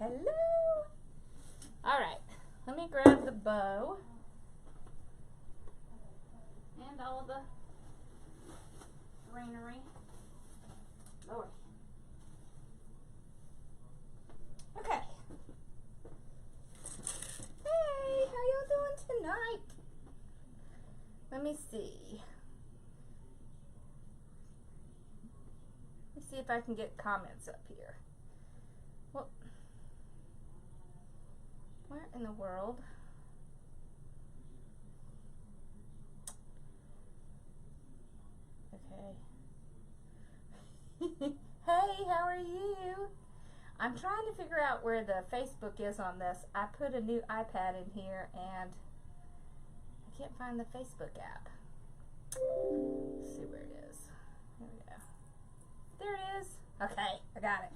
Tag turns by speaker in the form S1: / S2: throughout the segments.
S1: Hello. All right, let me grab the bow and all the greenery. Lord. Okay. Hey, how y'all doing tonight? Let me see. Let me see if I can get comments up here. Well, where in the world? Okay. Hey, how are you? I'm trying to figure out where the Facebook is on this. I put a new iPad in here and I can't find the Facebook app. Let's see where it is. There we go. There it is. Okay, I got it.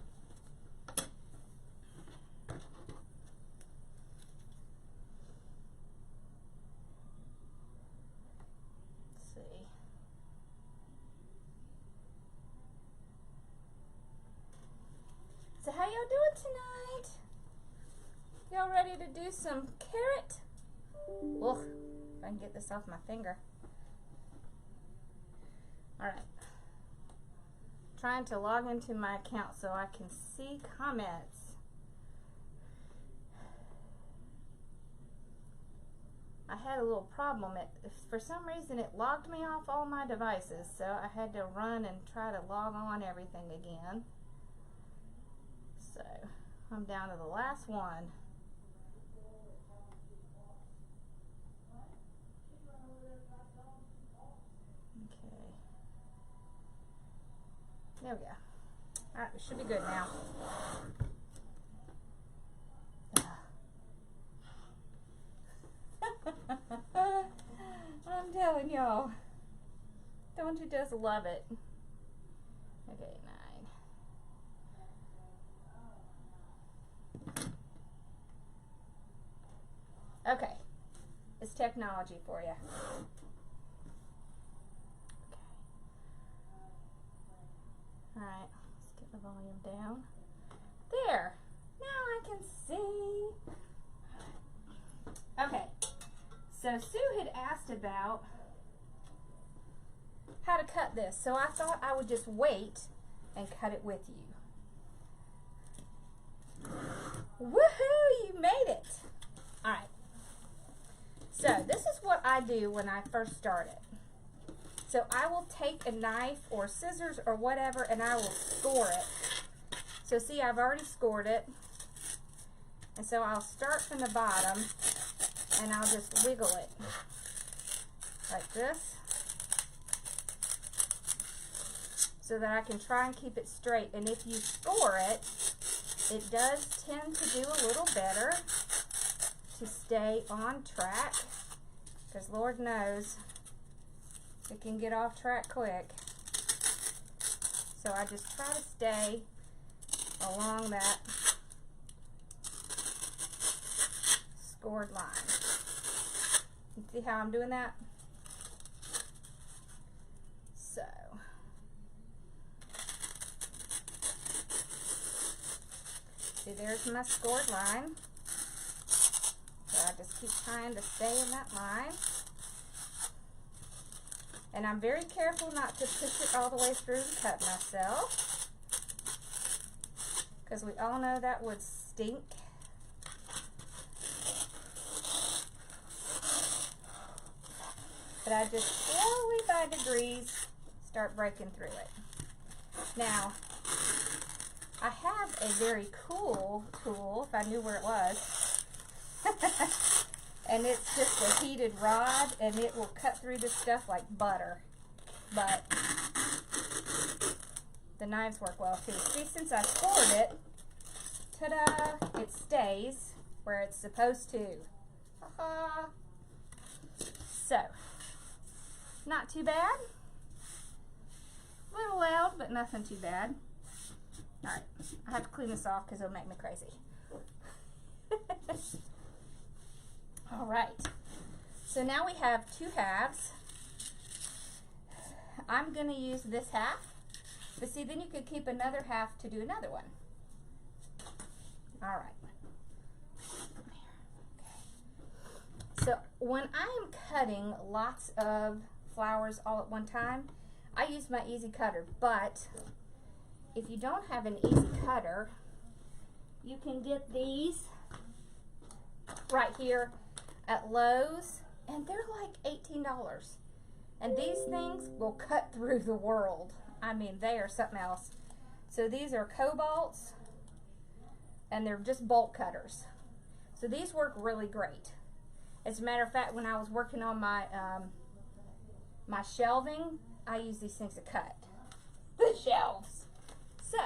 S1: Let's see. So how y'all doing tonight? Y'all ready to do some carrot? Ugh, if I can get this off my finger. All right. Trying to log into my account so I can see comments. I had a little problem. For some reason it logged me off all my devices, so I had to run and try to log on everything again. So I'm down to the last one. Okay. There we go. Alright, we should be good now. I'm telling y'all. Don't you just love it? Okay, 9. Okay. It's technology for you. Alright, let's get the volume down. There! Now I can see. Okay, so Sue had asked about how to cut this, so I thought I would just wait and cut it with you. Woohoo! You made it! Alright, so this is what I do when I first start it. So I will take a knife or scissors or whatever and I will score it. So see, I've already scored it. And so I'll start from the bottom and I'll just wiggle it like this so that I can try and keep it straight. And if you score it, it does tend to do a little better to stay on track, because Lord knows it can get off track quick. So I just try to stay along that scored line. You see how I'm doing that? So see, there's my scored line. So I just keep trying to stay in that line. And I'm very careful not to push it all the way through and cut myself, because we all know that would stink. But I just slowly by degrees start breaking through it. Now, I have a very cool tool, if I knew where it was. And it's just a heated rod, and it will cut through this stuff like butter. But the knives work well too. See, since I scored it, ta-da, it stays where it's supposed to. So, not too bad. A little loud, but nothing too bad. Alright, I have to clean this off because it'll make me crazy. Alright, so now we have 2 halves. I'm going to use this half, but see, then you could keep another half to do another one. Alright. when I am cutting lots of flowers all at one time, I use my easy cutter, but if you don't have an easy cutter, you can get these right here at Lowe's, and they're like $18. And these things will cut through the world. I mean, they are something else. So these are cobalts, and they're just bolt cutters. So these work really great. As a matter of fact, when I was working on my my shelving, I use these things to cut the shelves. So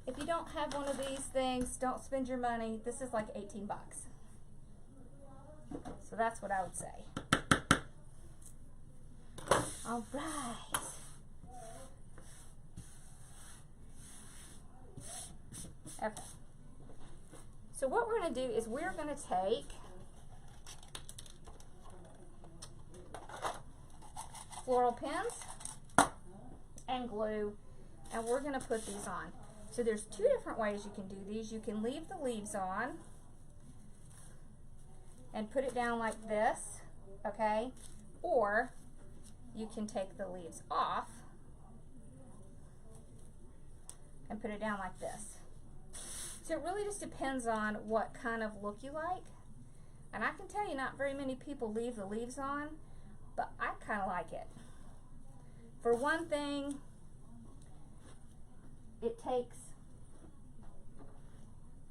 S1: if you don't have one of these things, don't spend your money. This is like 18 bucks. So that's what I would say. All right. Okay. So what we're going to do is we're going to take floral pins and glue, and we're going to put these on. So there's two different ways you can do these. You can leave the leaves on and put it down like this, okay? Or you can take the leaves off and put it down like this. So it really just depends on what kind of look you like. And I can tell you not very many people leave the leaves on, but I kind of like it. For one thing, it takes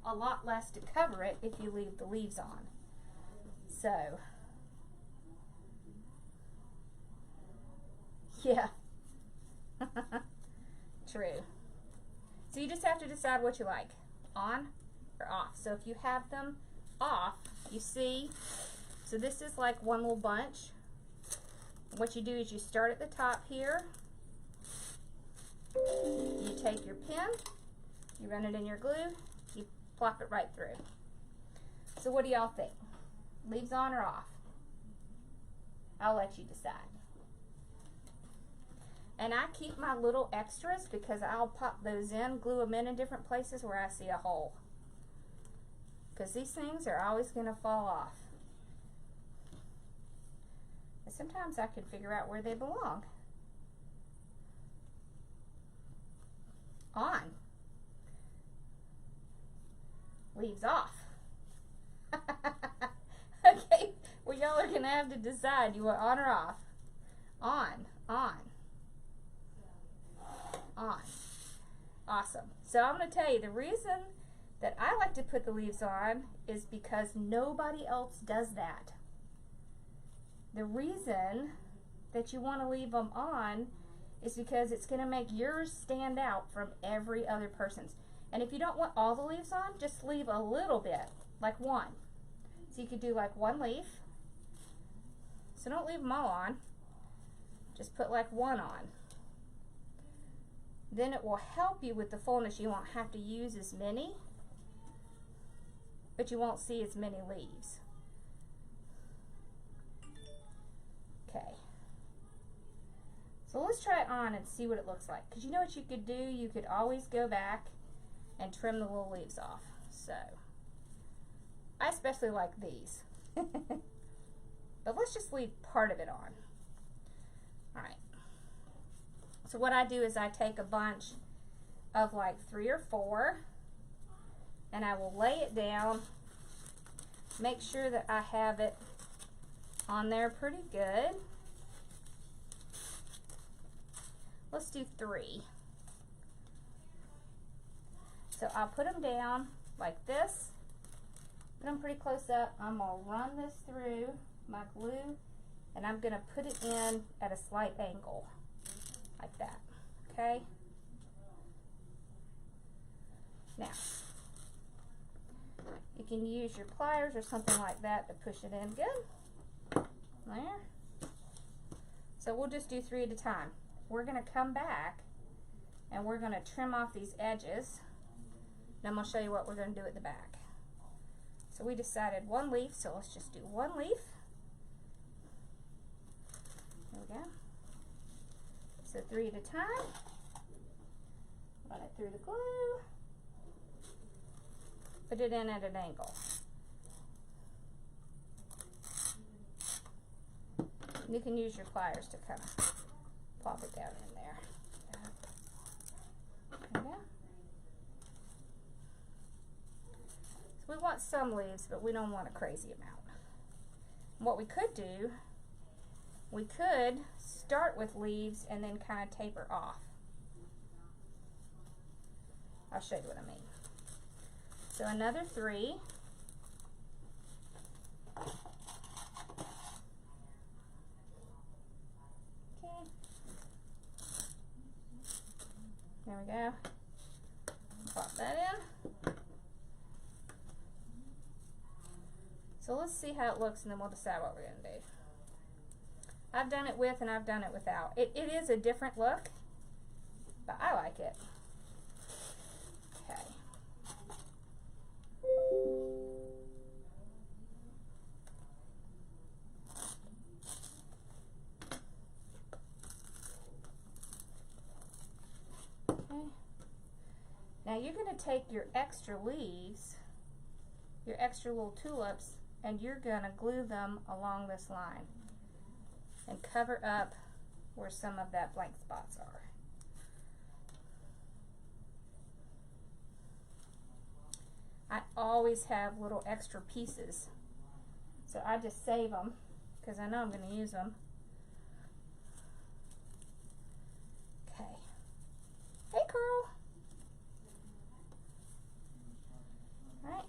S1: a lot less to cover it if you leave the leaves on. So, yeah. True. So you just have to decide what you like, on or off. So if you have them off, you see, so this is like one little bunch. What you do is you start at the top here, you take your pin, you run it in your glue, you plop it right through. So what do y'all think? Leaves on or off? I'll let you decide. And I keep my little extras because I'll pop those in, glue them in different places where I see a hole. Because these things are always going to fall off. And sometimes I can figure out where they belong. On. Leaves off. Okay, well y'all are going to have to decide. You want on or off? On. On. On. Awesome. So I'm going to tell you the reason that I like to put the leaves on is because nobody else does that. The reason that you want to leave them on is because it's going to make yours stand out from every other person's. And if you don't want all the leaves on, just leave a little bit, like one. So you could do like one leaf. So don't leave them all on. Just put like one on. Then it will help you with the fullness. You won't have to use as many, but you won't see as many leaves. Okay. So let's try it on and see what it looks like. Because you know what you could do? You could always go back and trim the little leaves off. So, I especially like these. But let's just leave part of it on. Alright. So what I do is I take a bunch of like 3 or 4 and I will lay it down, make sure that I have it on there pretty good. Let's do 3. So I'll put them down like this, put them pretty close up. I'm going to run this through my glue and I'm going to put it in at a slight angle. Like that, okay? Now, you can use your pliers or something like that to push it in good. There. So we'll just do 3 at a time. We're going to come back and we're going to trim off these edges. And I'm going to show you what we're going to do at the back. So we decided 1 leaf, so let's just do 1 leaf. There we go. So 3 at a time. Run it through the glue. Put it in at an angle. You can use your pliers to kind of plop it down in there. There we go. So we want some leaves, but we don't want a crazy amount. What we could do, we could start with leaves and then kind of taper off. I'll show you what I mean. So another 3. Okay. There we go. Pop that in. So let's see how it looks and then we'll decide what we're going to do. I've done it with and I've done it without. It is a different look, but I like it. Okay. Okay. Now you're going to take your extra leaves, your extra little tulips, and you're going to glue them along this line and cover up where some of that blank spots are. I always have little extra pieces, so I just save them because I know I'm going to use them. Okay. Hey, Carl. All right.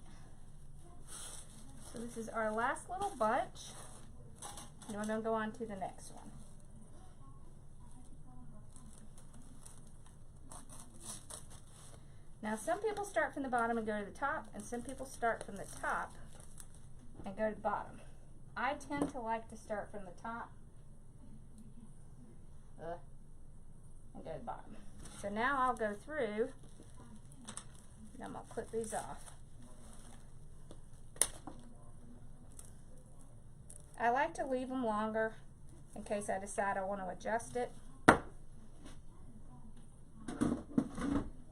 S1: So this is our last little bunch. And we're going to go on to the next one. Now some people start from the bottom and go to the top, and some people start from the top and go to the bottom. I tend to like to start from the top and go to the bottom. So now I'll go through and I'm going to clip these off. I like to leave them longer in case I decide I want to adjust it.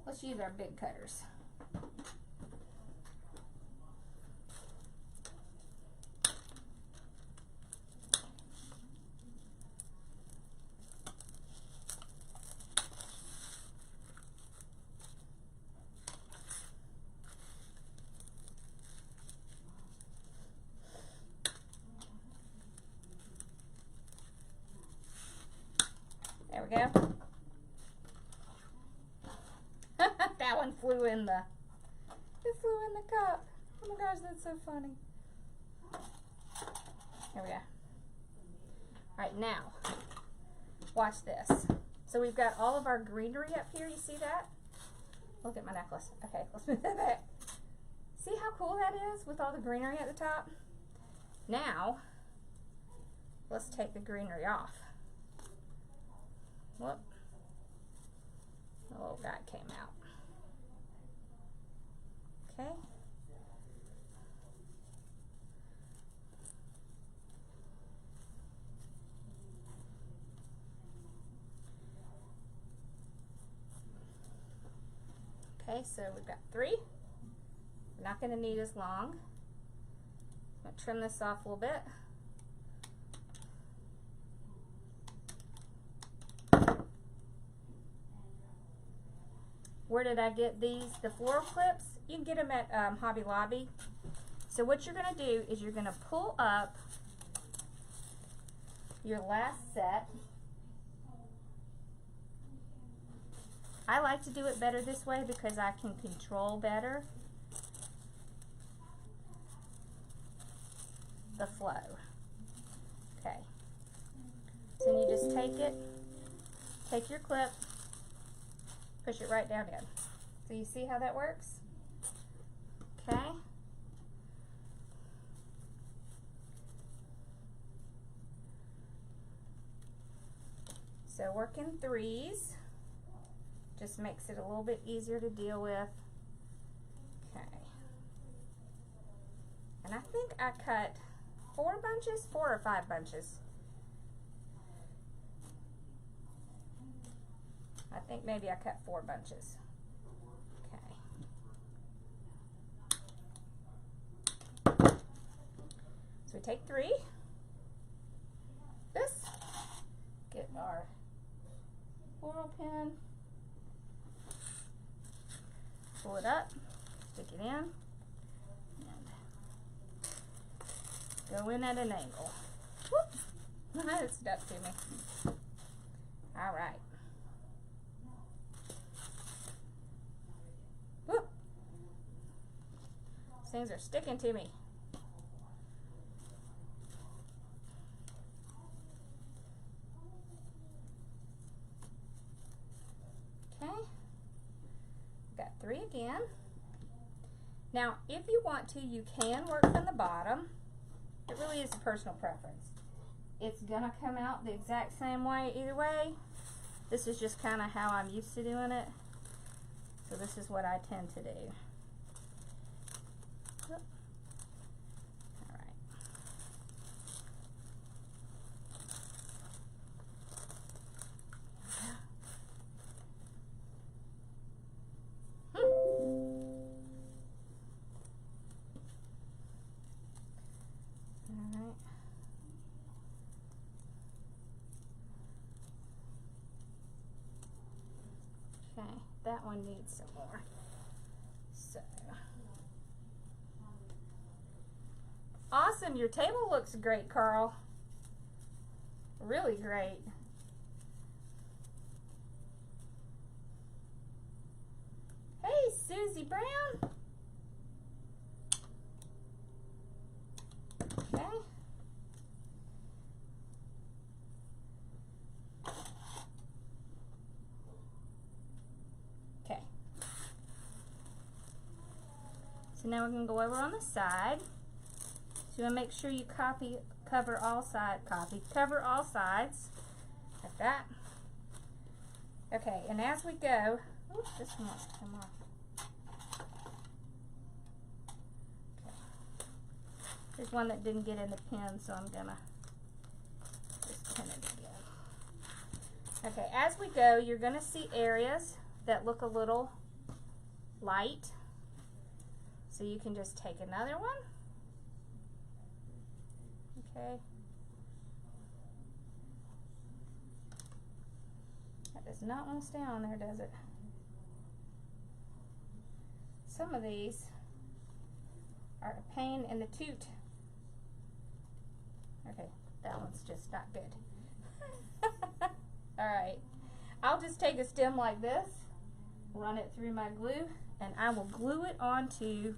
S1: Let's use our big cutters. There we go. That one flew in the, it flew in the cup. Oh my gosh, that's so funny. There we go. Alright, now, watch this. So we've got all of our greenery up here, you see that? Look at my necklace. Okay, let's move that back. See how cool that is with all the greenery at the top? Now, let's take the greenery off. Whoop. The little guy came out. Okay. Okay, so we've got 3. We're not going to need as long. I'm going to trim this off a little bit. Where did I get these? The floral clips? You can get them at Hobby Lobby. So what you're going to do is you're going to pull up your last set. I like to do it better this way because I can control better the flow. Okay. So then you just take it, take your clip, push it right down in. So you see how that works? Okay. So work in 3s. Just makes it a little bit easier to deal with. Okay. And I think I cut 4 bunches, 4 or 5 bunches. I think maybe I cut 4 bunches. Okay. So we take 3. This. pull it up, stick it in, and go in at an angle. Whoop! It stuck to me. All right. Whoop! These things are sticking to me. Okay. Got 3 again. Now, if you want to, you can work from the bottom. It really is a personal preference. It's gonna come out the exact same way either way. This is just kind of how I'm used to doing it. So this is what I tend to do. All right. Okay, that one needs some more. So, awesome, your table looks great, Carl. Really great. Hey, Susie Brown. Okay. So now we're going to go over on the side. So you want to make sure you cover all sides, like that. Okay, and as we go, oops, this one wants to come off. Okay. There's one that didn't get in the pin, so I'm going to just pin it again. Okay, as we go, you're going to see areas that look a little light. So you can just take another one. Okay. That does not want to stay on there, does it? Some of these are a pain in the toot. Okay, that one's just not good. Alright, I'll just take a stem like this, run it through my glue, and I will glue it onto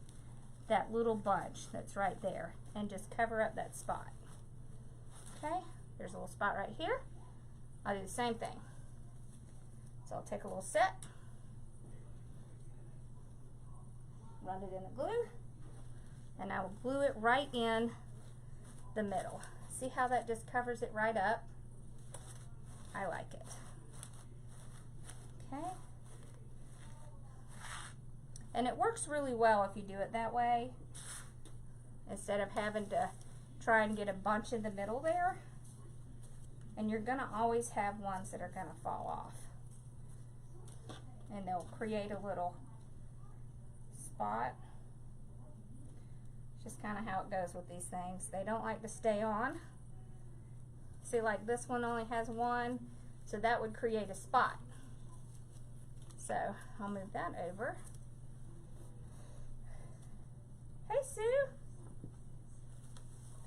S1: that little bunch that's right there and just cover up that spot. Okay, there's a little spot right here. I'll do the same thing. So I'll take a little set, run it in the glue, and I will glue it right in the middle. See how that just covers it right up? I like it. Okay. And it works really well if you do it that way, instead of having to try and get a bunch in the middle there. And you're going to always have ones that are going to fall off. And they'll create a little spot. It's just kind of how it goes with these things. They don't like to stay on. See, like this one only has one, so that would create a spot. So I'll move that over. Hey, Sue.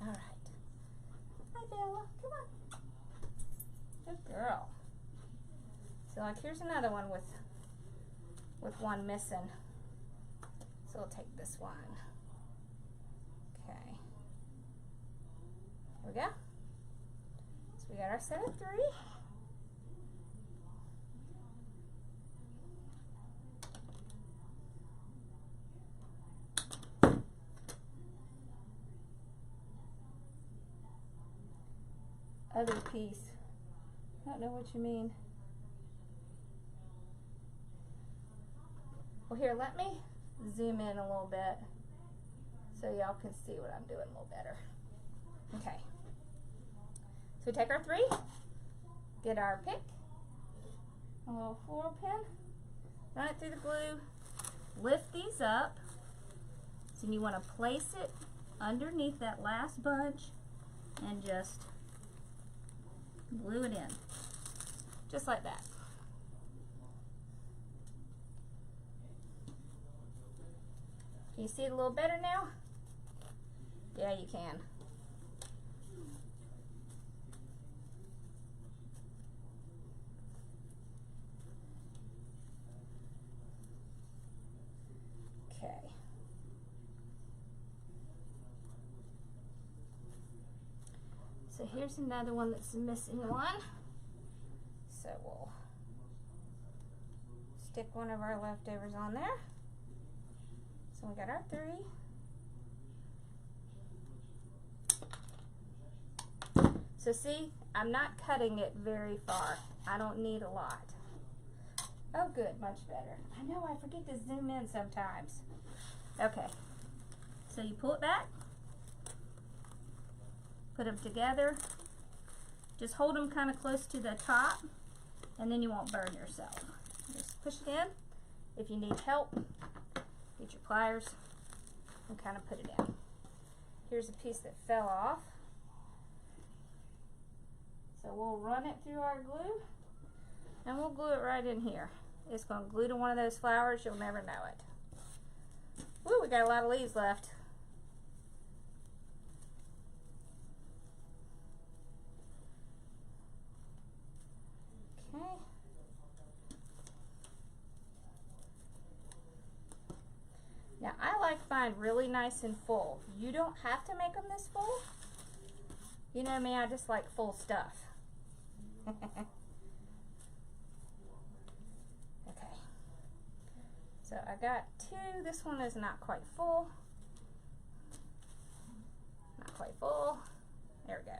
S1: All right. Hi, Bella. Come on. Good girl. So, like, here's another one with one missing. So we'll take this one. Okay. There we go. So we got our set of 3. Other piece. I don't know what you mean. Well, here, let me zoom in a little bit so y'all can see what I'm doing a little better. Okay. So we take our 3, get our pick, a little floral pin, run it through the glue, lift these up. So you want to place it underneath that last bunch and just glue it in, just like that. Can you see it a little better now? Yeah, you can. Okay. So here's another one that's a missing one. So we'll stick one of our leftovers on there. So we got our 3. So see, I'm not cutting it very far. I don't need a lot. Oh good, much better. I know, I forget to zoom in sometimes. Okay, so you pull it back, put them together, just hold them kind of close to the top, and then you won't burn yourself. Just push it in. If you need help, get your pliers and kind of put it in. Here's a piece that fell off. So we'll run it through our glue and we'll glue it right in here. It's going to glue to one of those flowers, you'll never know it. Woo, we got a lot of leaves left. Okay. Now I like mine really nice and full. You don't have to make them this full. You know me, I just like full stuff. Okay. So I got 2. This one is not quite full. Not quite full. There we go.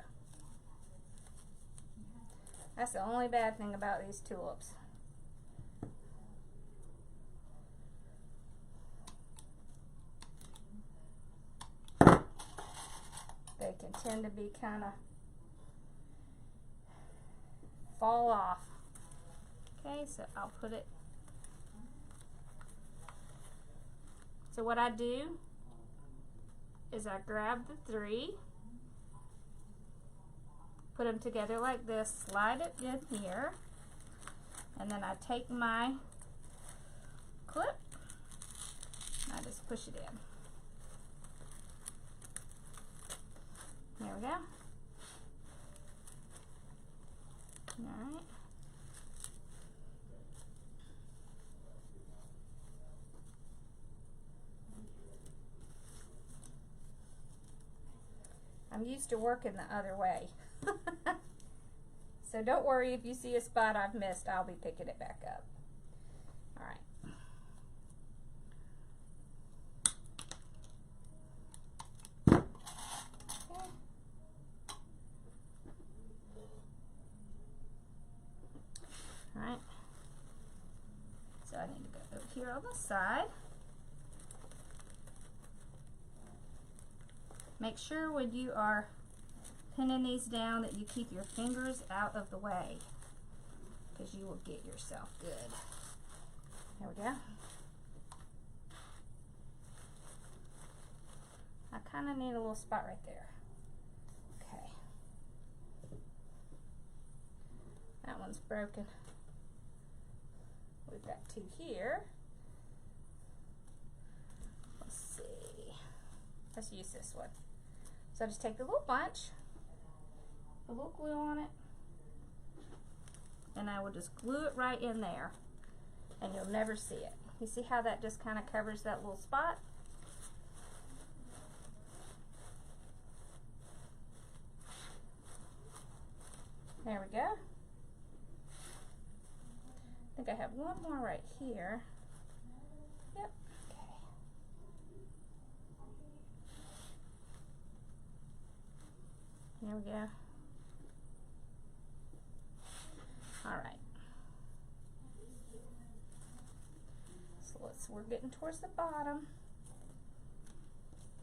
S1: That's the only bad thing about these tulips. They can tend to be kind of fall off. Okay, so I'll put it. So what I do is I grab the 3, put them together like this, slide it in here, and then I take my clip and I just push it in. There we go. Alright. I'm used to working the other way. So don't worry if you see a spot I've missed, I'll be picking it back up. Alright. Alright, so I need to go over here on the side. Make sure when you are pinning these down that you keep your fingers out of the way, because you will get yourself good. There we go. I kind of need a little spot right there. Okay. That one's broken. We've got 2 here. Let's see. Let's use this one. So I just take the little bunch, put a little glue on it, and I will just glue it right in there, and you'll never see it. You see how that just kind of covers that little spot? There we go. I think I have one more right here. Yep. Okay. There we go. All right. So we're getting towards the bottom.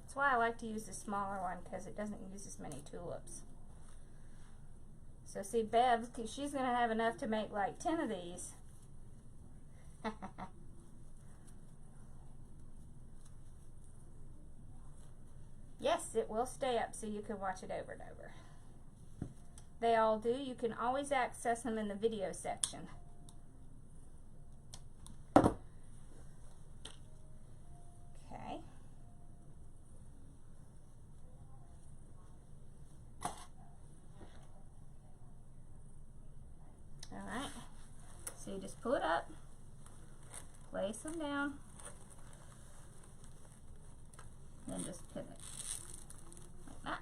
S1: That's why I like to use the smaller one, because it doesn't use as many tulips. So see, Bev, she's going to have enough to make like 10 of these. Yes, it will stay up so you can watch it over and over. They all do. You can always access them in the video section. Okay. Just pull it up, place them down, then just pivot like that.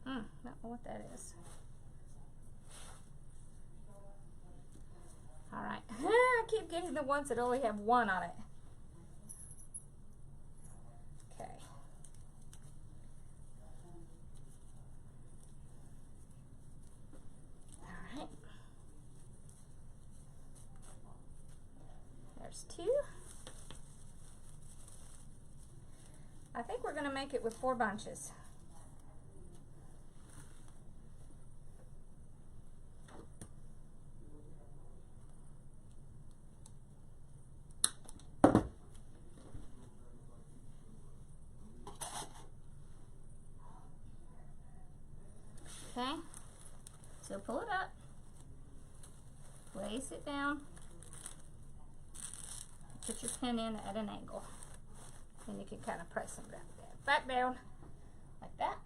S1: Don't know what that is. Alright, I keep getting the ones that only have one on it. Okay. Alright. There's two. I think we're going to make it with 4 bunches. Okay, so pull it up, place it down, put your pin in at an angle, and you can kind of press them back down, like that.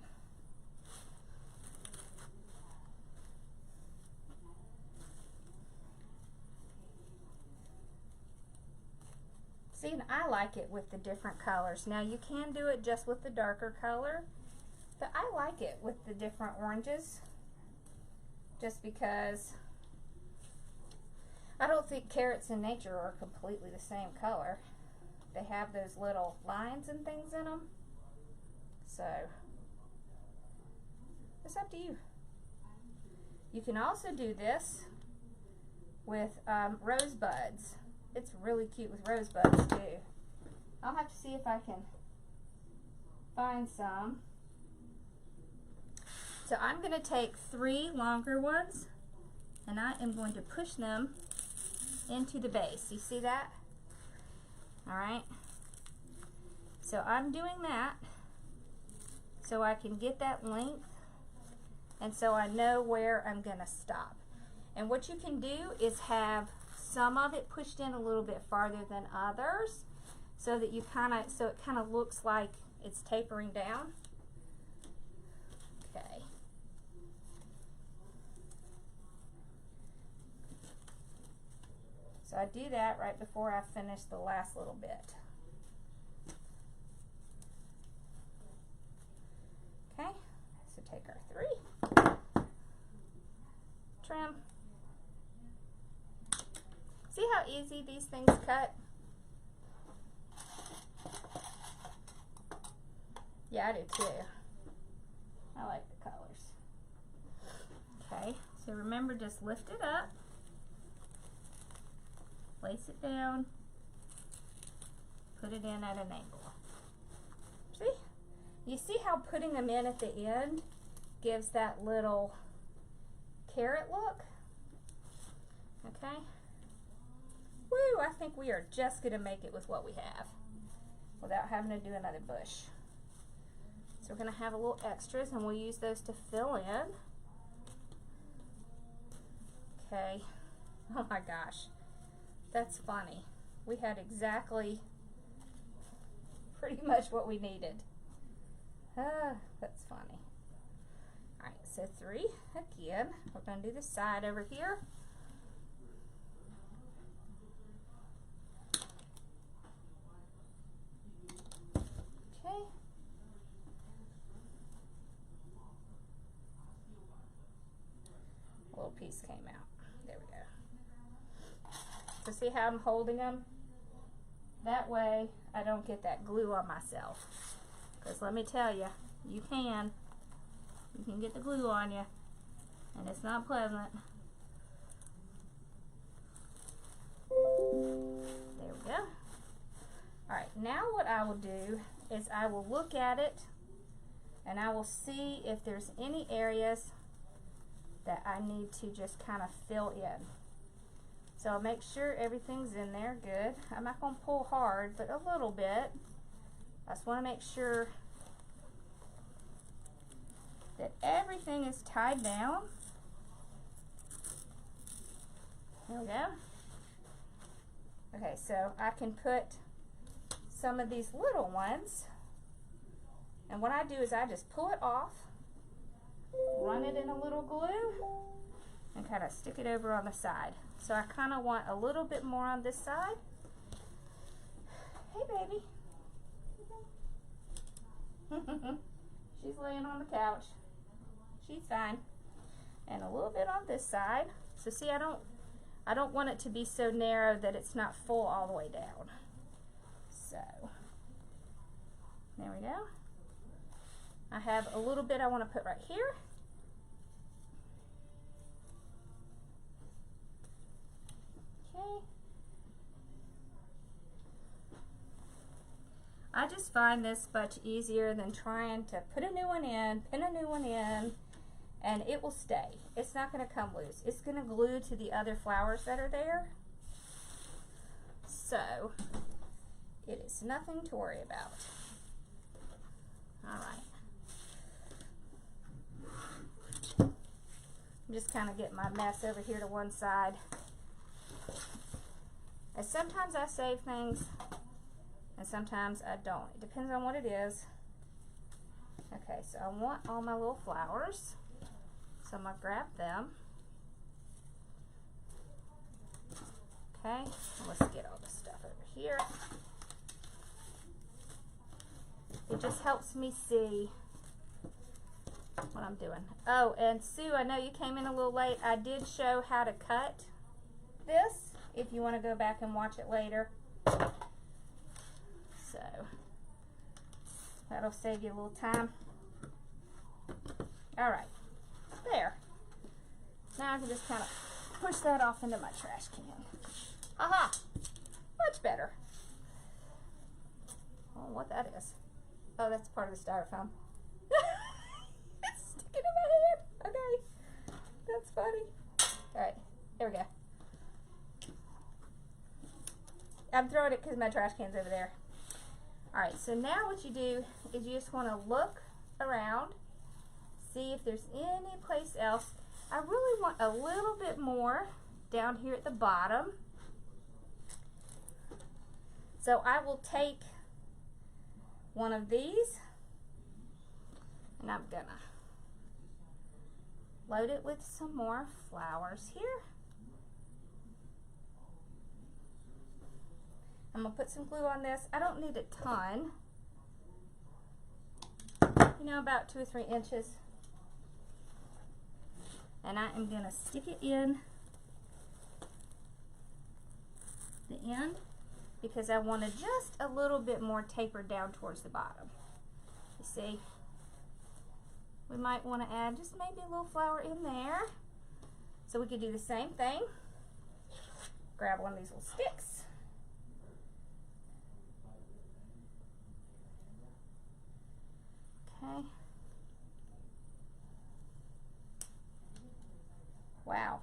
S1: See, and I like it with the different colors. Now you can do it just with the darker color, but I like it with the different oranges just because I don't think carrots in nature are completely the same color. They have those little lines and things in them. So, it's up to you. You can also do this with rosebuds. It's really cute with rosebuds too. I'll have to see if I can find some. So I'm going to take 3 longer ones and I am going to push them into the base. You see that? Alright. So I'm doing that so I can get that length and so I know where I'm going to stop. And what you can do is have some of it pushed in a little bit farther than others so that you so it kind of looks like it's tapering down. Okay. So I do that right before I finish the last little bit. Okay, so take our 3, trim. See how easy these things cut? Yeah, I do too. I like the colors. Okay, so remember, just lift it up. Place it down, put it in at an angle. See? You see how putting them in at the end gives that little carrot look? Okay? Woo, I think we are just going to make it with what we have without having to do another bush. So we're going to have a little extras and we'll use those to fill in. Okay. Oh my gosh. That's funny. We had exactly pretty much what we needed. That's funny. Alright, so 3 again. We're going to do the side over here. Okay. A little piece came out. There we go. So see how I'm holding them? That way I don't get that glue on myself. Because let me tell you, you can get the glue on you, and it's not pleasant. There we go. Alright, now what I will do is I will look at it and I will see if there's any areas that I need to just kind of fill in. So I'll make sure everything's in there good. I'm not going to pull hard, but a little bit. I just want to make sure that everything is tied down. There we go. Okay, so I can put some of these little ones And what I do is I just pull it off, run it in a little glue, and kind of stick it over on the side. So I kind of want a little bit more on this side. Hey, baby. She's laying on the couch. She's fine. And a little bit on this side. So see, I don't want it to be so narrow that it's not full all the way down. So there we go. I have a little bit I want to put right here. Okay. I just find this much easier than trying to put a new one in, pin a new one in, and it will stay. It's not going to come loose. It's going to glue to the other flowers that are there. So it is nothing to worry about. All right. I'm just kind of getting my mess over here to one side. And sometimes I save things and sometimes I don't. It depends on what it is. Okay, so I want all my little flowers. So I'm going to grab them. Okay, let's get all this stuff over here. It just helps me see what I'm doing. Oh, and Sue, I know you came in a little late. I did show how to cut this if you want to go back and watch it later. So that'll save you a little time. All right, there. Now I can just kind of push that off into my trash can. Aha, much better. Oh, what that is. Oh, that's part of the styrofoam. It's sticking in my hand. Okay, that's funny. All right, there we go. I'm throwing it because my trash can's over there. All right, so now what you do is you just want to look around, see if there's any place else. I really want a little bit more down here at the bottom. So I will take one of these and I'm gonna load it with some more flowers here. I'm gonna put some glue on this. I don't need a ton, you know, about 2 or 3 inches. And I am gonna stick it in the end because I want to just a little bit more tapered down towards the bottom. You see, we might want to add just maybe a little flower in there. So we could do the same thing. Grab one of these little sticks. Okay. Wow.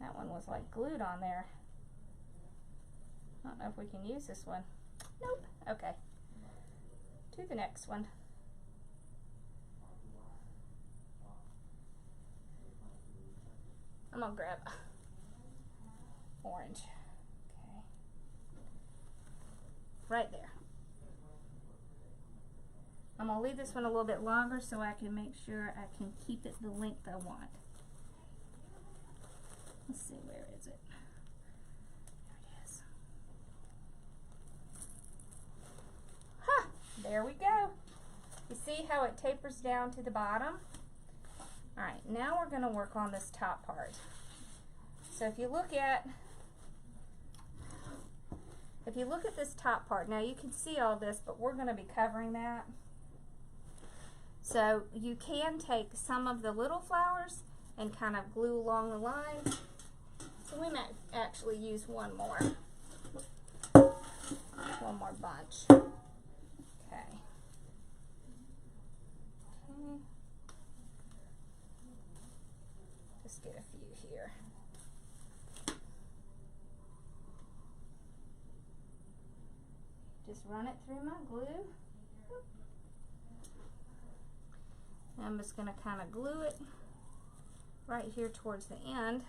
S1: That one was like glued on there. I don't know if we can use this one. Nope. Okay. To the next one. I'm gonna grab orange. Okay. Right there. I'm gonna leave this one a little bit longer so I can make sure I can keep it the length I want. Let's see, where is it? There it is. Huh, there we go. You see how it tapers down to the bottom? All right, now we're gonna work on this top part. So if you look at this top part, now you can see all this, but we're gonna be covering that. So you can take some of the little flowers and kind of glue along the line. So we might actually use one more bunch. Okay. Just get a few here. Just run it through my glue. I'm just going to kind of glue it right here towards the end.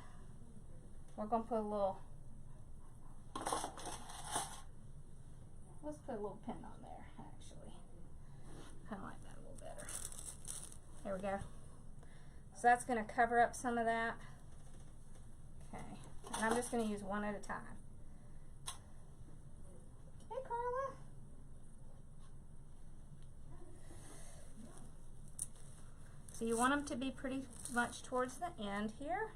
S1: We're going to put a little, let's put a little pin on there actually. kind of like that a little better. There we go. So that's going to cover up some of that. Okay, and I'm just going to use one at a time. Hey, Carla. So you want them to be pretty much towards the end here.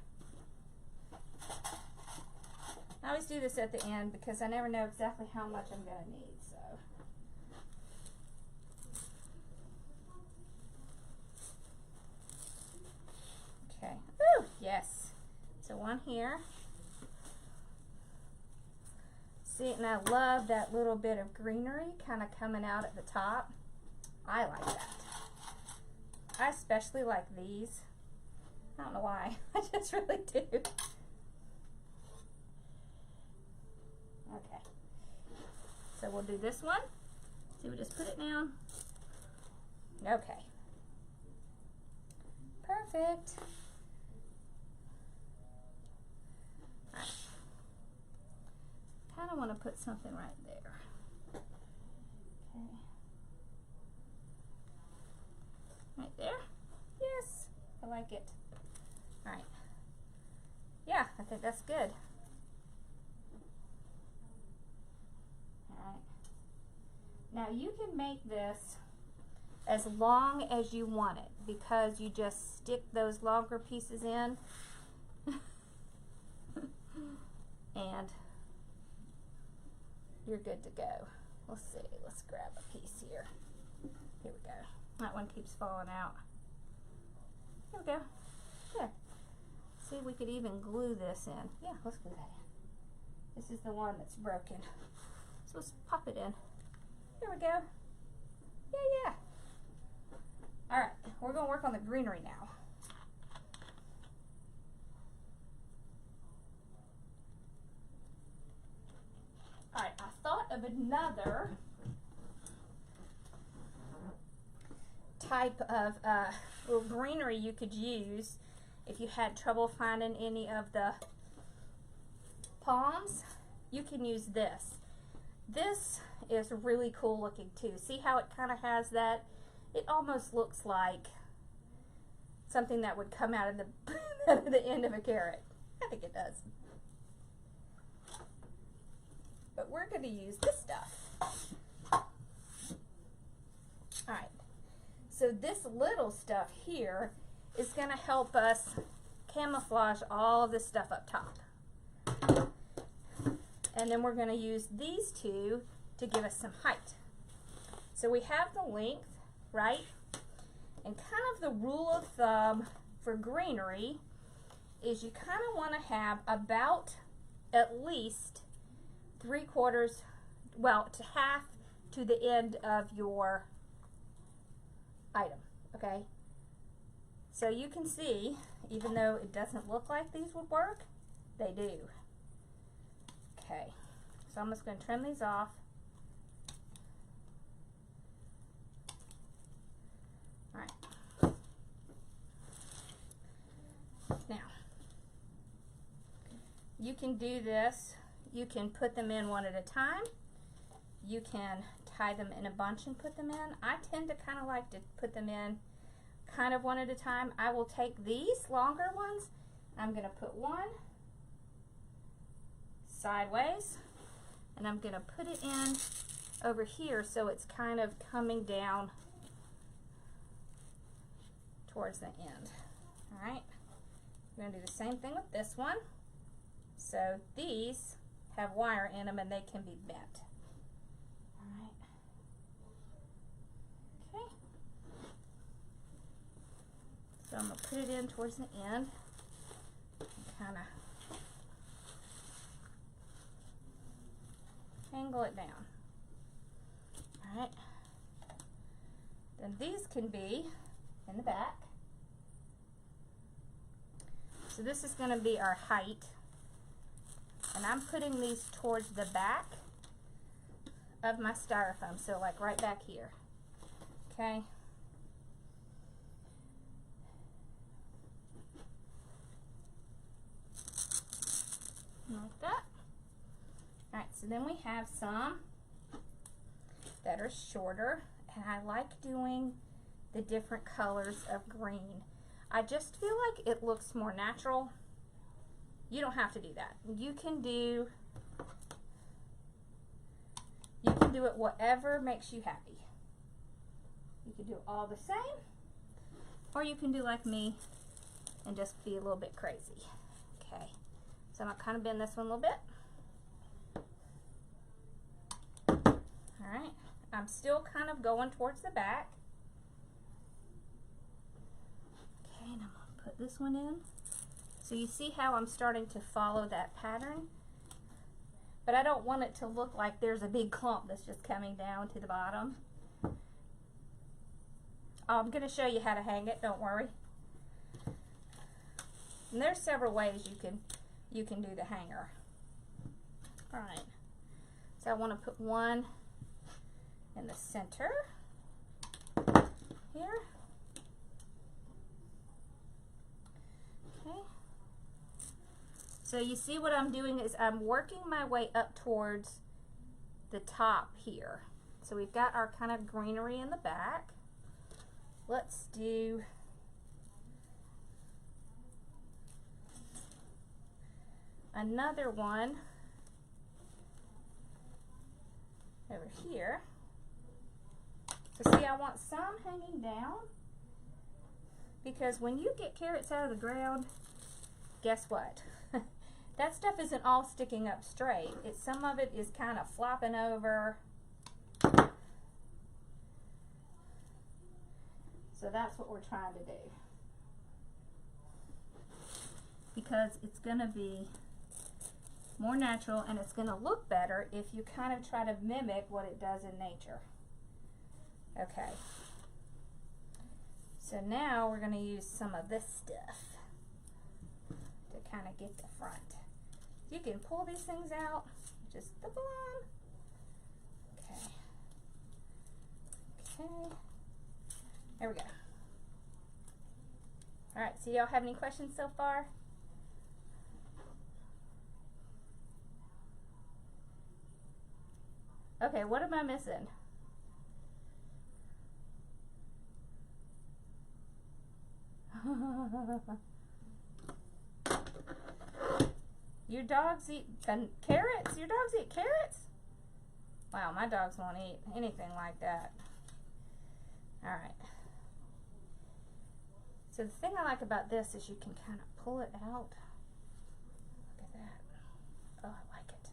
S1: I always do this at the end because I never know exactly how much I'm going to need. So. Okay. Ooh, yes. So one here. See, and I love that little bit of greenery kind of coming out at the top. I like that. I especially like these. I don't know why. I just really do. Okay. So we'll do this one. So we just put it down. Okay. Perfect. Alright. Kind of want to put something right there. Okay. Right there? Yes. I like it. Alright. Yeah, I think that's good. Alright. Now you can make this as long as you want it because you just stick those longer pieces in and you're good to go. Let's see. Let's grab a piece here. Here we go. That one keeps falling out. Here we go. There. See, we could even glue this in. Yeah, let's glue that in. This is the one that's broken. So let's pop it in. Here we go. Yeah. Alright, we're going to work on the greenery now. Alright, I thought of another type of little greenery you could use if you had trouble finding any of the palms. You can use this. This is really cool looking too. See how it kind of has that? It almost looks like something that would come out of the end of a carrot. I think it does. But we're going to use this stuff. Alright, so this little stuff here is going to help us camouflage all of this stuff up top. And then we're going to use these two to give us some height. So we have the length, right? And kind of the rule of thumb for greenery is you kind of want to have about at least 3/4, well, to half to the end of your item, okay? So you can see, even though it doesn't look like these would work, they do. Okay, so I'm just going to trim these off. All right. Now, you can do this. You can put them in one at a time. You can tie them in a bunch and put them in. I tend to kind of like to put them in kind of one at a time. I will take these longer ones. I'm going to put one sideways, and I'm going to put it in over here so it's kind of coming down towards the end. All right, I'm going to do the same thing with this one. So these have wire in them and they can be bent. All right. Okay. So I'm going to put it in towards the end and kind of angle it down. All right. Then these can be in the back. So this is going to be our height. And I'm putting these towards the back of my styrofoam, so like right back here. Okay. Like that. Alright, so then we have some that are shorter. and I like doing the different colors of green. I just feel like it looks more natural. You don't have to do that. You can do it whatever makes you happy. You can do it all the same, or you can do like me and just be a little bit crazy. Okay, so I'm gonna kind of bend this one a little bit. All right, I'm still kind of going towards the back. Okay, and I'm gonna put this one in. So you see how I'm starting to follow that pattern? But I don't want it to look like there's a big clump that's just coming down to the bottom. I'm going to show you how to hang it, don't worry. And there's several ways you can do the hanger. All right. So I want to put one in the center here. Okay. So you see what I'm doing is I'm working my way up towards the top here. So we've got our kind of greenery in the back. Let's do another one over here. So see, I want some hanging down, because when you get carrots out of the ground, guess what? That stuff isn't all sticking up straight. Some of it is kind of flopping over. So that's what we're trying to do, because it's going to be more natural and it's going to look better if you kind of try to mimic what it does in nature. Okay, so now we're going to use some of this stuff to kind of get the front. You can pull these things out, just the bottom. Okay. Okay. There we go. All right, so y'all have any questions so far? Okay, what am I missing? Your dogs eat carrots? Your dogs eat carrots? Wow, my dogs won't eat anything like that. All right. So the thing I like about this is you can kind of pull it out. Look at that. Oh, I like it.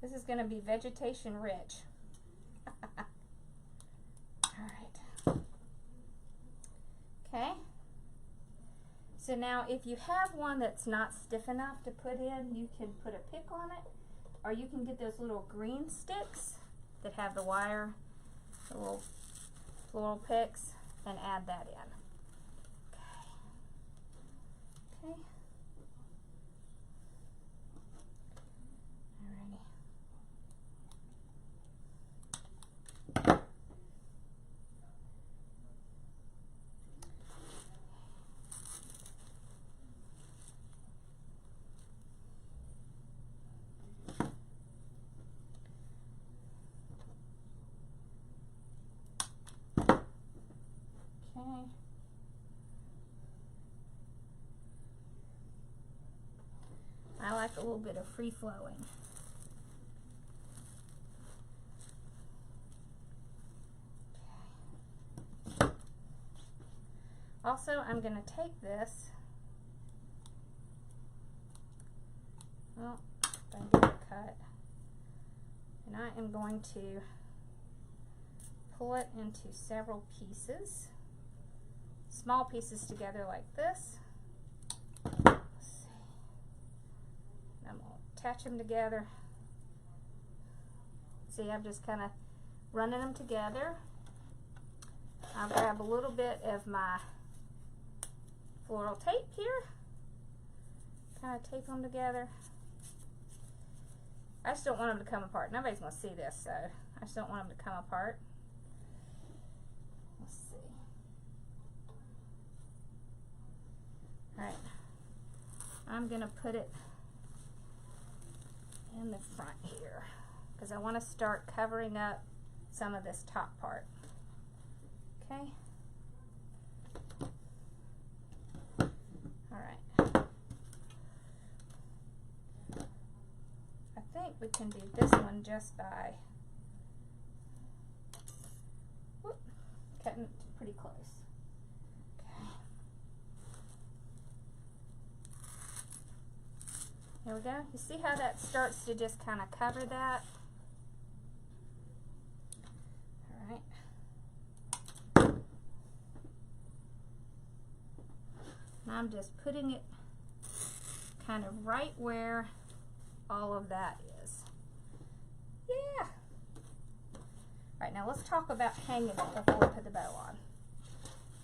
S1: This is going to be vegetation rich. All right. Okay. So now if you have one that's not stiff enough to put in, you can put a pick on it, or you can get those little green sticks that have the wire, the little floral picks, and add that in. Okay. Okay. Okay. I like a little bit of free flowing. Okay. Also, I'm going to take this. Well, if I can get it cut. And I am going to pull it into several pieces. Small pieces together like this. Let's see. I'm going to attach them together. See, I'm just kind of running them together. I'll grab a little bit of my floral tape here. Kind of tape them together. I just don't want them to come apart. Nobody's going to see this, so I just don't want them to come apart. Let's see. Alright, I'm going to put it in the front here. because I want to start covering up some of this top part. Okay. Alright. I think we can do this one just by cutting it pretty close. Okay. There we go. You see how that starts to just kind of cover that? Alright. And I'm just putting it kind of right where all of that is. Yeah. Alright, now let's talk about hanging it before we put the bow on.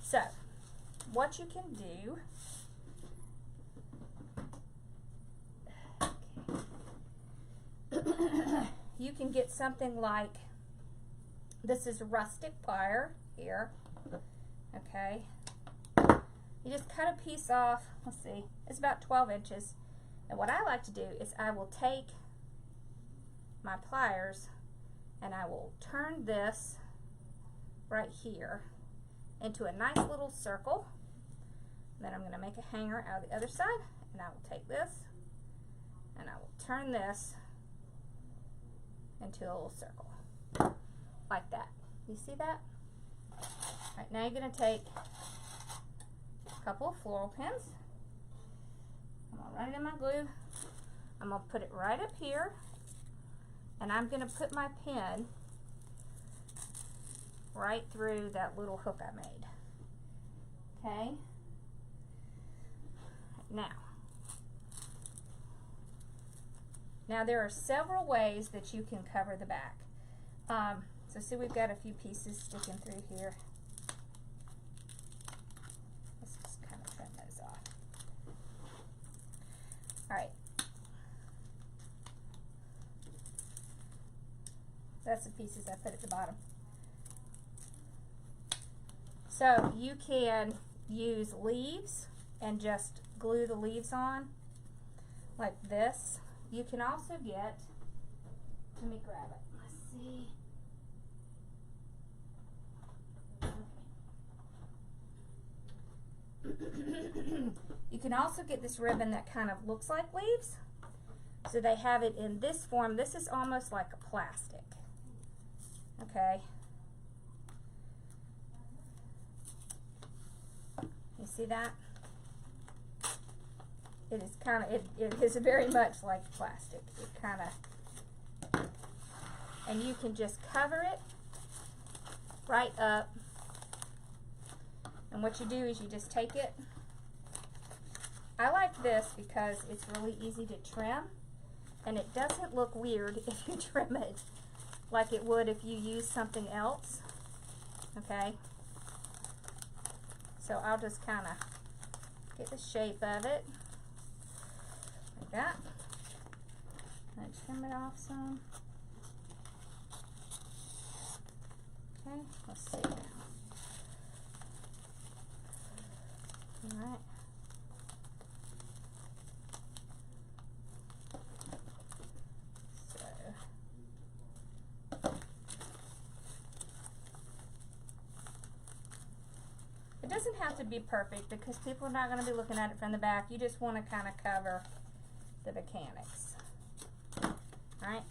S1: So, what you can do, you can get something like, this is rustic wire here, okay? You just cut a piece off, let's see, it's about 12 inches. And what I like to do is I will take my pliers and I will turn this right here into a nice little circle. Then I'm going to make a hanger out of the other side, and I will take this and I will turn this into a little circle like that. You see that? Alright, now you're going to take a couple of floral pins. I'm going to run it in my glue. I'm going to put it right up here, and I'm going to put my pin right through that little hook I made. Okay? Now there are several ways that you can cover the back. So see, we've got a few pieces sticking through here. Let's just kind of trim those off. Alright. That's the pieces I put at the bottom. So you can use leaves and just glue the leaves on like this. You can also get, let me grab it, let's see. You can also get this ribbon that kind of looks like leaves. So they have it in this form. This is almost like a plastic. Okay. You see that? It is kind of, it is very much like plastic. It kind of, and you can just cover it right up. And what you do is you just take it. I like this because it's really easy to trim, and it doesn't look weird if you trim it like it would if you use something else. Okay? So I'll just kind of get the shape of it. Like that. And trim it off some. Okay, let's see now. Alright. So it doesn't have to be perfect because people are not going to be looking at it from the back. You just want to kind of cover the mechanics. Alright,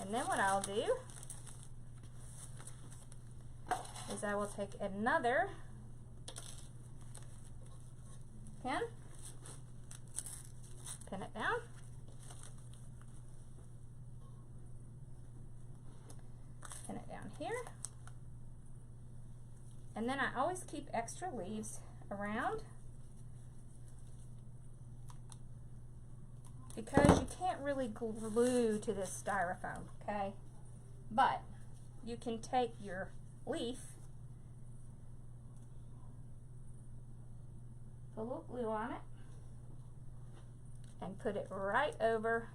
S1: and then what I'll do is I will take another pin, pin it down, pin it down here, and then I always keep extra leaves around because you can't really glue to this styrofoam, okay? But you can take your leaf, put a little glue on it, and put it right over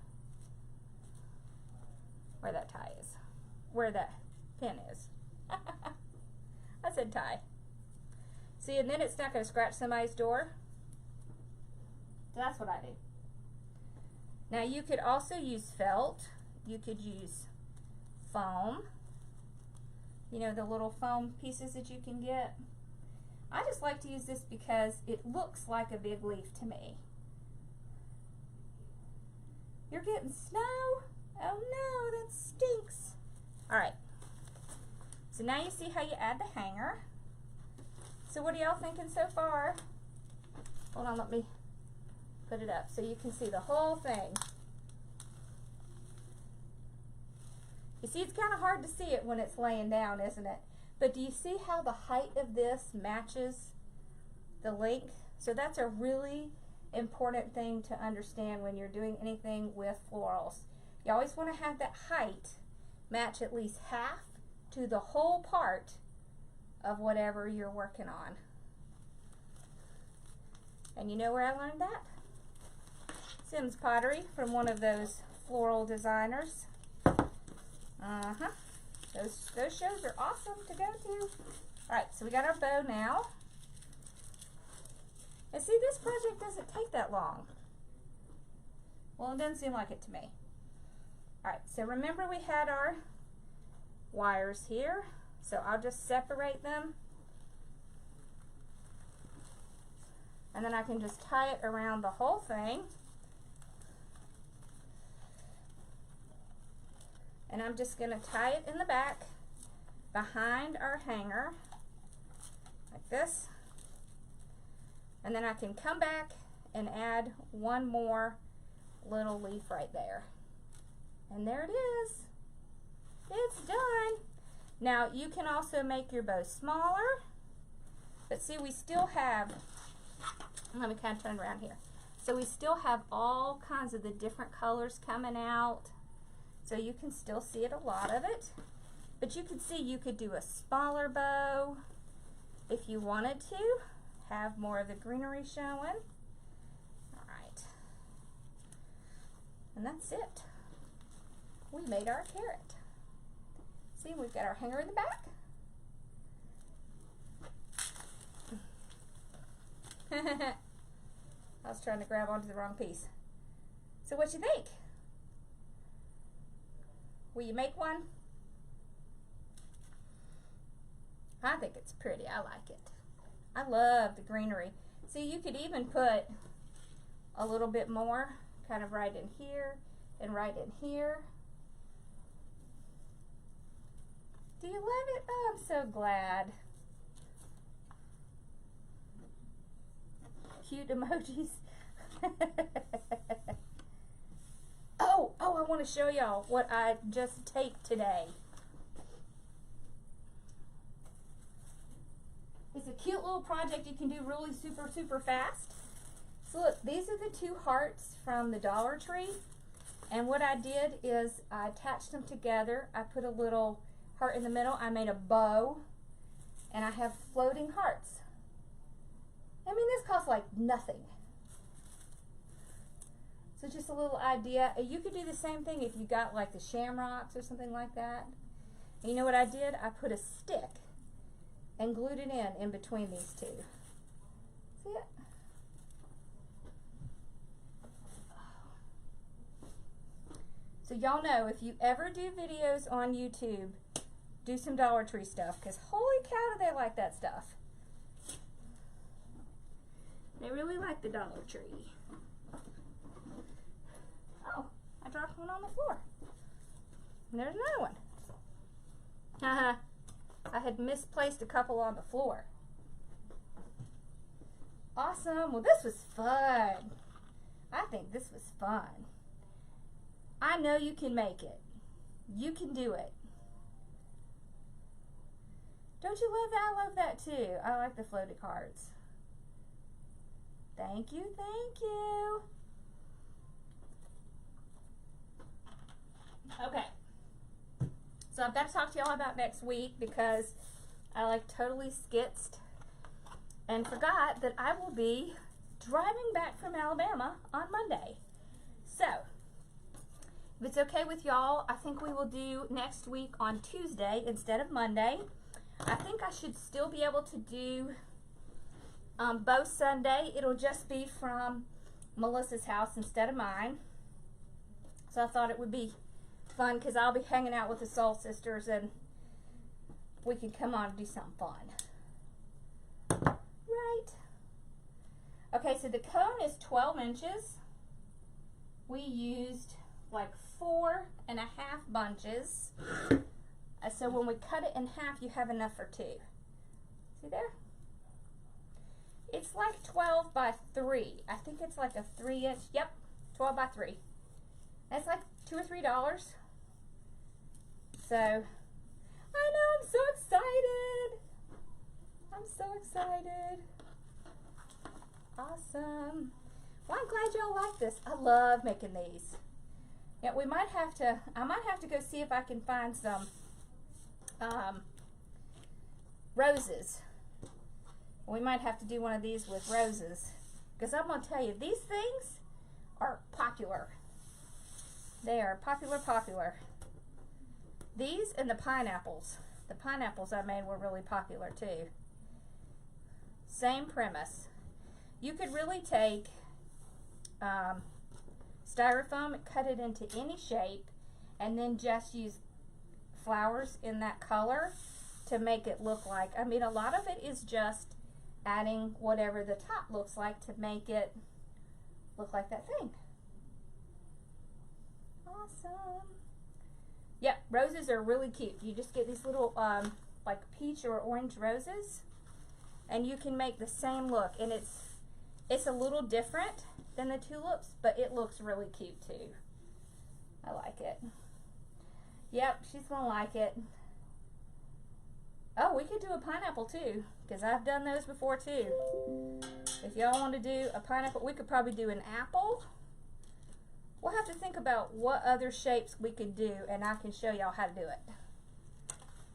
S1: where that tie is, where that pin is. I said tie. See, and then it's not going to scratch somebody's door. So that's what I do. Now you could also use felt. You could use foam. You know, the little foam pieces that you can get. I just like to use this because it looks like a big leaf to me. You're getting snow? Oh no, that stinks. Alright, so now you see how you add the hanger. So what are y'all thinking so far? Hold on, let me put it up so you can see the whole thing. You see, it's kind of hard to see it when it's laying down, isn't it? But do you see how the height of this matches the length? So that's a really important thing to understand when you're doing anything with florals. You always want to have that height match at least half to the whole part of whatever you're working on. And you know where I learned that? Sims Pottery, from one of those floral designers. Those shows are awesome to go to. Alright, so we got our bow now. And see, this project doesn't take that long. Well, it doesn't seem like it to me. Alright, so remember we had our wires here. So I'll just separate them. And then I can just tie it around the whole thing. And I'm just going to tie it in the back behind our hanger like this. And then I can come back and add one more little leaf right there. And there it is. It's done. Now you can also make your bow smaller. But see, we still have, let me kind of turn around here. So we still have all kinds of the different colors coming out. So you can still see it, a lot of it. But you can see you could do a smaller bow if you wanted to. Have more of the greenery showing. Alright. And that's it. We made our carrot. See, we've got our hanger in the back. I was trying to grab onto the wrong piece. So what you think? Will you make one? I think it's pretty. I like it. I love the greenery. See, you could even put a little bit more, kind of right in here and right in here. Do you love it? Oh, I'm so glad. Cute emojis. Oh, I want to show y'all what I just taped today. It's a cute little project you can do really super fast. So look, these are the two hearts from the Dollar Tree. And what I did is I attached them together. I put a little heart in the middle. I made a bow. And I have floating hearts. I mean, this costs like nothing. So just a little idea. You could do the same thing if you got like the shamrocks or something like that. And you know what I did? I put a stick and glued it in between these two. See it? So y'all know, if you ever do videos on YouTube, do some Dollar Tree stuff, because holy cow, do they like that stuff. They really like the Dollar Tree. Oh, I dropped one on the floor. And there's another one. Haha. I had misplaced a couple on the floor. Awesome. Well, this was fun. I think this was fun. I know you can make it. You can do it. Don't you love that? I love that too. I like the floated hearts. Thank you, thank you. Okay. So I've got to talk to y'all about next week because I like totally skitzed and forgot that I will be driving back from Alabama on Monday. So, if it's okay with y'all, I think we will do next week on Tuesday instead of Monday. I think I should still be able to do both Sunday. It'll just be from Melissa's house instead of mine. So I thought it would be fun because I'll be hanging out with the Soul Sisters and we can come on and do something fun. Right. Okay, so the cone is 12 inches. We used like 4.5 bunches. So when we cut it in half, you have enough for 2. See there? It's like 12 by 3. I think it's like a 3-inch. Yep, 12 by 3. That's like $2 or $3. So, I know, I'm so excited. I'm so excited. Awesome. Well, I'm glad y'all like this. I love making these. Yeah, I might have to go see if I can find some roses. We might have to do one of these with roses. Because I'm going to tell you, these things are popular. They are popular. These and the pineapples. The pineapples I made were really popular too. Same premise. You could really take styrofoam, cut it into any shape, and then just use flowers in that color to make it look like, I mean, a lot of it is just adding whatever the top looks like to make it look like that thing. Awesome. Yep, roses are really cute. You just get these little like peach or orange roses and you can make the same look, and it's a little different than the tulips, but it looks really cute too. I like it. Yep, she's gonna like it. Oh, we could do a pineapple too, because I've done those before too. If y'all want to do a pineapple, we could probably do an apple. We'll have to think about what other shapes we could do, and I can show y'all how to do it.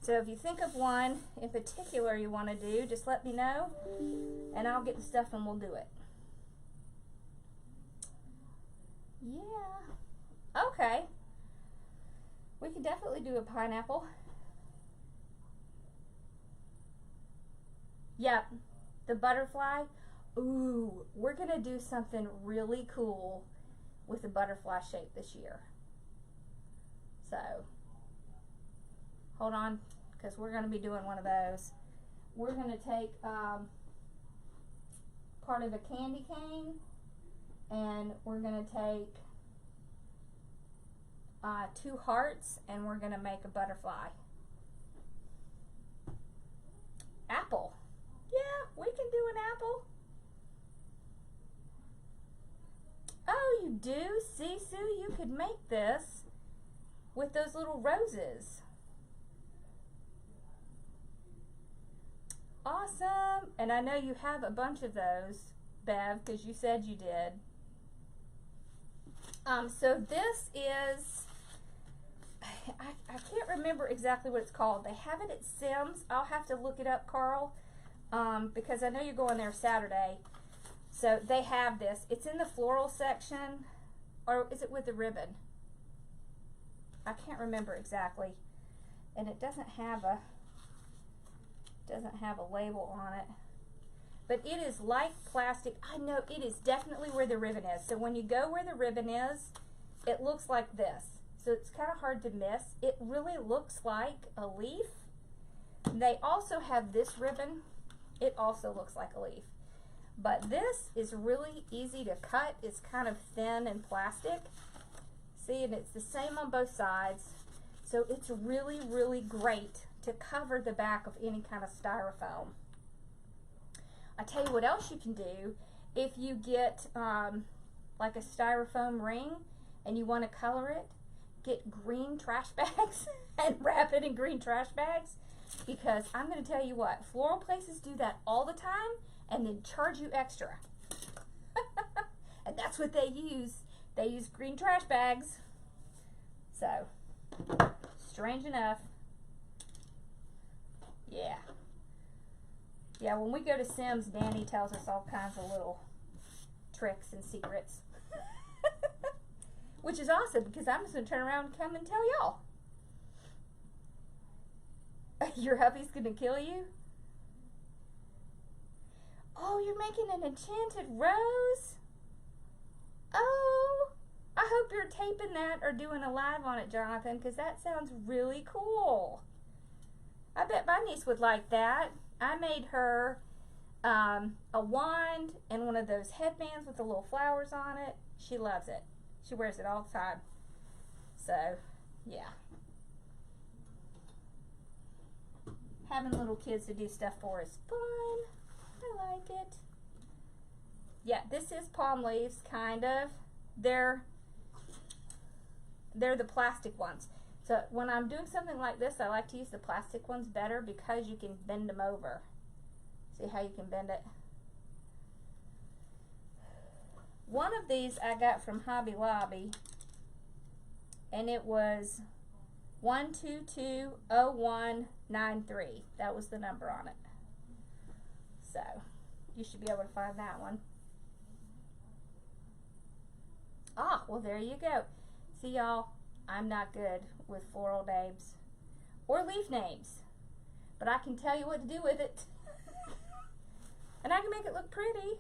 S1: So if you think of one in particular you want to do, just let me know, and I'll get the stuff and we'll do it. Yeah. Okay. We could definitely do a pineapple. Yep. The butterfly. Ooh, we're going to do something really cool with the butterfly shape this year. So, hold on, because we're going to be doing one of those. We're going to take part of a candy cane, and we're going to take 2 hearts, and we're going to make a butterfly. Apple. Yeah, we can do an apple. Oh, you do? See, Sue, you could make this with those little roses. Awesome. And I know you have a bunch of those, Bev, because you said you did. So this is, I can't remember exactly what it's called. They have it at Sims. I'll have to look it up, Carl, because I know you're going there Saturday. So they have this. It's in the floral section, or is it with the ribbon? I can't remember exactly. And it doesn't have a label on it. But it is like plastic. I know it is definitely where the ribbon is. So when you go where the ribbon is, it looks like this. So it's kind of hard to miss. It really looks like a leaf. They also have this ribbon. It also looks like a leaf. But this is really easy to cut. It's kind of thin and plastic. See, and it's the same on both sides. So it's really, really great to cover the back of any kind of styrofoam. I tell you what else you can do. If you get like a styrofoam ring and you want to color it, get green trash bags and wrap it in green trash bags. Because I'm going to tell you what, floral places do that all the time and then charge you extra. And that's what they use. They use green trash bags. So, strange enough. Yeah. Yeah, when we go to Sims, Danny tells us all kinds of little tricks and secrets. Which is awesome, because I'm just going to turn around and come and tell y'all. Your hubby's going to kill you? Oh, you're making an enchanted rose? Oh, I hope you're taping that or doing a live on it, Jonathan, because that sounds really cool. I bet my niece would like that. I made her a wand and one of those headbands with the little flowers on it. She loves it. She wears it all the time. So, yeah. Having little kids to do stuff for is fun. I like it. Yeah, this is palm leaves, kind of. They're the plastic ones. So when I'm doing something like this, I like to use the plastic ones better because you can bend them over. See how you can bend it? One of these I got from Hobby Lobby, and it was 1220193. That was the number on it. So you should be able to find that one. Ah, well, there you go. See, y'all, I'm not good with floral names or leaf names, but I can tell you what to do with it. And I can make it look pretty.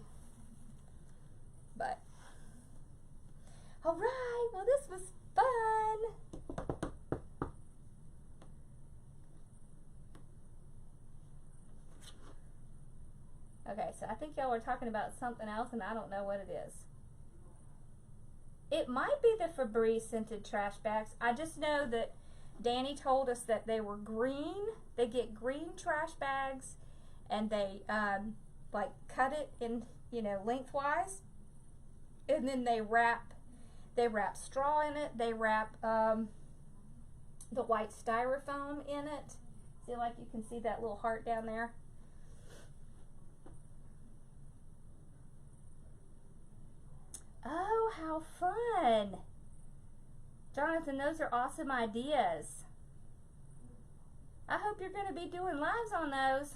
S1: But, all right, well, this was fun. Okay, so I think y'all were talking about something else, and I don't know what it is. It might be the Febreze scented trash bags. I just know that Danny told us that they were green. They get green trash bags, and they like cut it in, you know, lengthwise, and then they wrap straw in it. They wrap the white styrofoam in it. See, like you can see that little heart down there. Oh, how fun. Jonathan, those are awesome ideas. I hope you're going to be doing lives on those,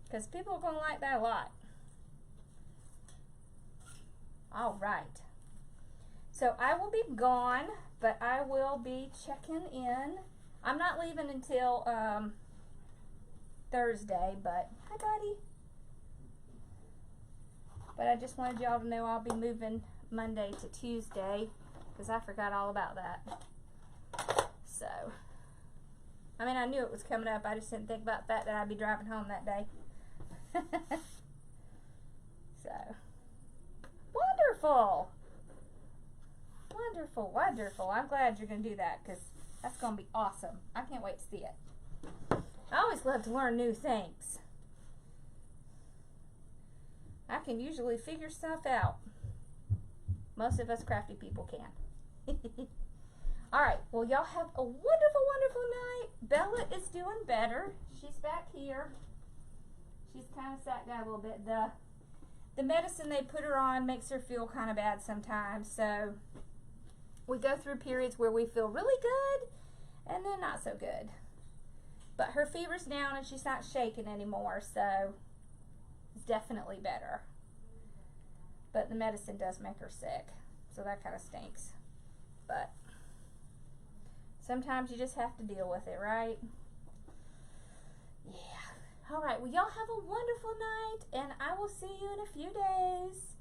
S1: because people are going to like that a lot. All right. So I will be gone, but I will be checking in. I'm not leaving until Thursday, but hi, buddy. But I just wanted y'all to know I'll be moving Monday to Tuesday, because I forgot all about that. So, I mean, I knew it was coming up. I just didn't think about that I'd be driving home that day. So, wonderful. Wonderful, wonderful. I'm glad you're going to do that, because that's going to be awesome. I can't wait to see it. I always love to learn new things. I can usually figure stuff out. Most of us crafty people can. Alright, well, y'all have a wonderful, wonderful night. Bella is doing better. She's back here. She's kind of sat down a little bit. The medicine they put her on makes her feel kind of bad sometimes. So we go through periods where we feel really good and then not so good. But her fever's down and she's not shaking anymore, so it's definitely better. But the medicine does make her sick, so that kind of stinks. But sometimes you just have to deal with it, right? Yeah. All right, well, y'all have a wonderful night, and I will see you in a few days.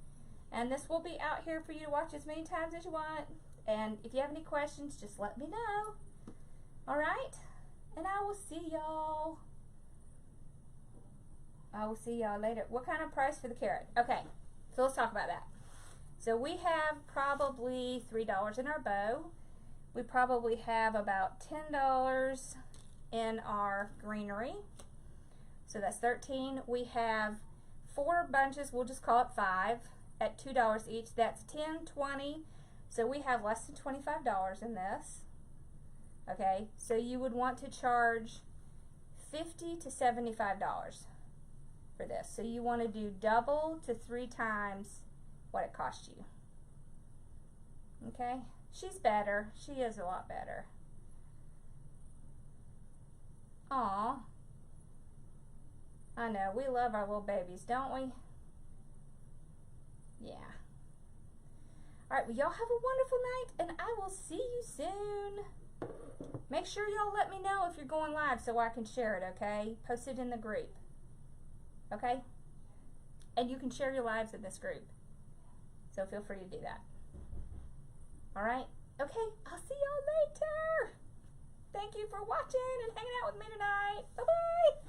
S1: And this will be out here for you to watch as many times as you want. And if you have any questions, just let me know. All right? And I will see y'all. I will see y'all later. What kind of price for the carrot? Okay, so let's talk about that. So we have probably $3 in our bow. We probably have about $10 in our greenery. So that's 13. We have 4 bunches, we'll just call it 5, at $2 each. That's 10, 20. So we have less than $25 in this. Okay, so you would want to charge $50 to $75 for this. So you want to do double to 3 times what it cost you. Okay, she's better. She is a lot better. Aw, I know, we love our little babies, don't we? Yeah. Alright, well, y'all have a wonderful night, and I will see you soon. Make sure y'all let me know if you're going live so I can share it, okay? Post it in the group. Okay? And you can share your lives in this group. So feel free to do that. All right? Okay, I'll see y'all later. Thank you for watching and hanging out with me tonight. Bye-bye.